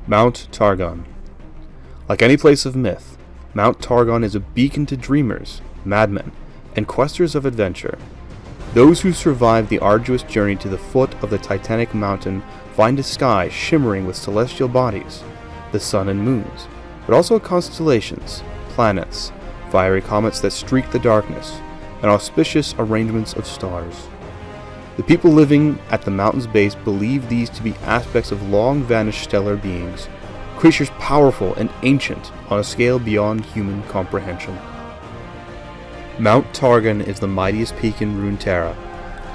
Mount Targon. Like any place of myth, Mount Targon is a beacon to dreamers, madmen, and questers of adventure. Those who survive the arduous journey to the foot of the titanic mountain find a sky shimmering with celestial bodies, the sun and moons, but also constellations, planets, fiery comets that streak the darkness, and auspicious arrangements of stars. The people living at the mountain's base believe these to be aspects of long-vanished stellar beings, creatures powerful and ancient on a scale beyond human comprehension. Mount Targon is the mightiest peak in Runeterra,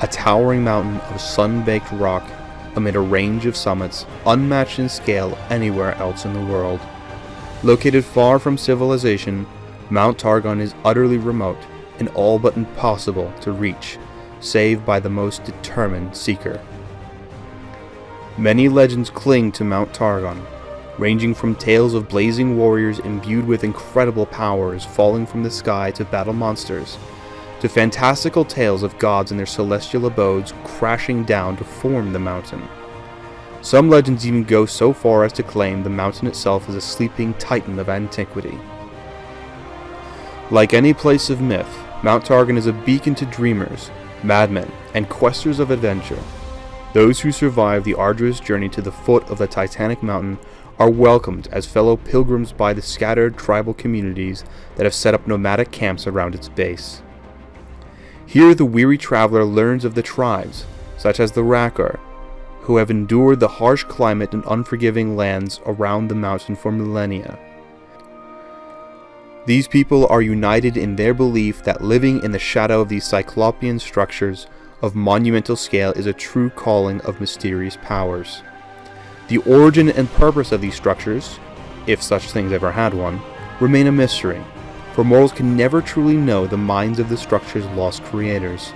a towering mountain of sun-baked rock amid a range of summits unmatched in scale anywhere else in the world. Located far from civilization, Mount Targon is utterly remote and all but impossible to reach, save by the most determined seeker. Many legends cling to Mount Targon, ranging from tales of blazing warriors imbued with incredible powers falling from the sky to battle monsters, to fantastical tales of gods and their celestial abodes crashing down to form the mountain. Some legends even go so far as to claim the mountain itself is a sleeping titan of antiquity. Like any place of myth, Mount Targon is a beacon to dreamers, madmen, and questers of adventure. Those who survive the arduous journey to the foot of the titanic mountain are welcomed as fellow pilgrims by the scattered tribal communities that have set up nomadic camps around its base. Here the weary traveler learns of the tribes, such as the Rakar, who have endured the harsh climate and unforgiving lands around the mountain for millennia. These people are united in their belief that living in the shadow of these cyclopean structures of monumental scale is a true calling of mysterious powers. The origin and purpose of these structures, if such things ever had one, remain a mystery, for mortals can never truly know the minds of the structure's lost creators.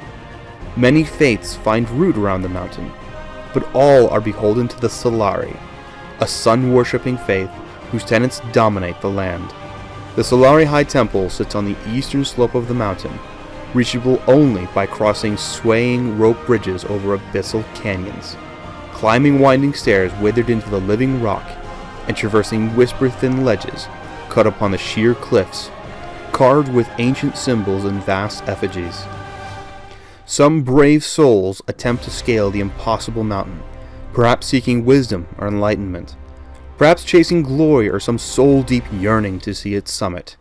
Many faiths find root around the mountain, but all are beholden to the Solari, a sun-worshipping faith whose tenets dominate the land. The Solari High Temple sits on the eastern slope of the mountain, reachable only by crossing swaying rope bridges over abyssal canyons, climbing winding stairs withered into the living rock, and traversing whisper-thin ledges cut upon the sheer cliffs, carved with ancient symbols and vast effigies. Some brave souls attempt to scale the impossible mountain, perhaps seeking wisdom or enlightenment, perhaps chasing glory or some soul-deep yearning to see its summit.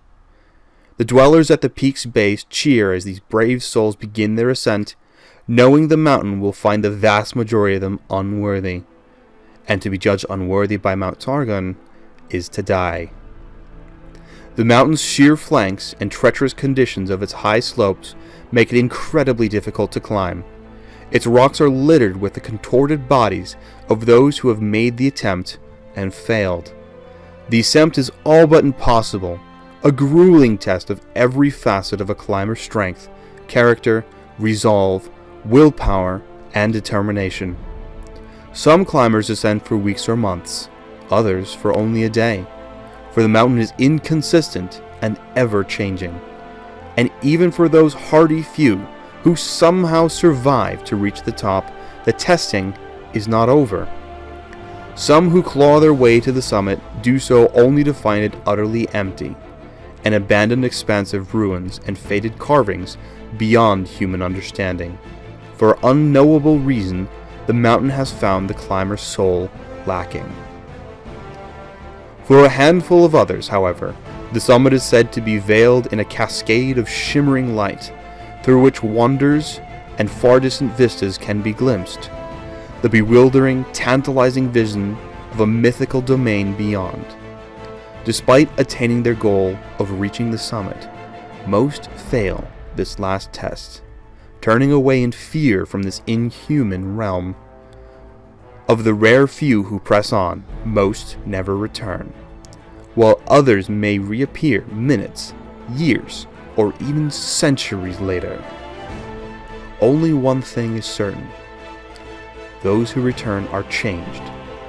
The dwellers at the peak's base cheer as these brave souls begin their ascent, knowing the mountain will find the vast majority of them unworthy. And to be judged unworthy by Mount Targon is to die. The mountain's sheer flanks and treacherous conditions of its high slopes make it incredibly difficult to climb. Its rocks are littered with the contorted bodies of those who have made the attempt and failed. The ascent is all but impossible, a grueling test of every facet of a climber's strength, character, resolve, willpower, and determination. Some climbers ascend for weeks or months, others for only a day, for the mountain is inconsistent and ever-changing. And even for those hardy few who somehow survive to reach the top, the testing is not over. Some who claw their way to the summit do so only to find it utterly empty, an abandoned expanse of ruins and faded carvings beyond human understanding. For unknowable reason, the mountain has found the climber's soul lacking. For a handful of others, however, the summit is said to be veiled in a cascade of shimmering light, through which wonders and far distant vistas can be glimpsed, the bewildering, tantalizing vision of a mythical domain beyond. Despite attaining their goal of reaching the summit, most fail this last test, turning away in fear from this inhuman realm. Of the rare few who press on, most never return, while others may reappear minutes, years, or even centuries later. Only one thing is certain: those who return are changed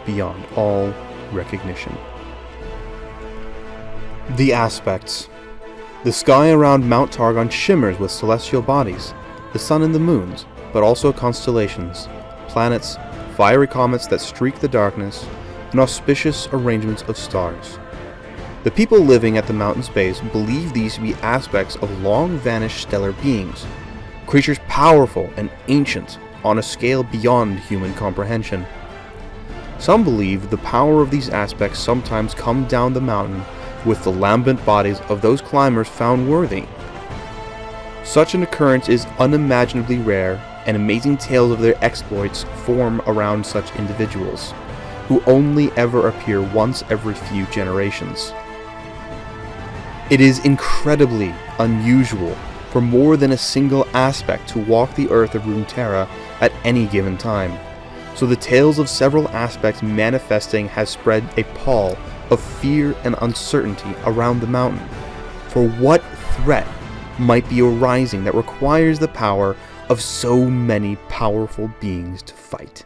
beyond all recognition. The aspects. The sky around Mount Targon shimmers with celestial bodies, the sun and the moons, but also constellations, planets, fiery comets that streak the darkness, and auspicious arrangements of stars. The people living at the mountain's base believe these to be aspects of long-vanished stellar beings, creatures powerful and ancient on a scale beyond human comprehension. Some believe the power of these aspects sometimes come down the mountain with the lambent bodies of those climbers found worthy. Such an occurrence is unimaginably rare, and amazing tales of their exploits form around such individuals, who only ever appear once every few generations. It is incredibly unusual for more than a single aspect to walk the earth of Runeterra at any given time, so the tales of several aspects manifesting has spread a pall of fear and uncertainty around the mountain. For what threat might be arising that requires the power of so many powerful beings to fight?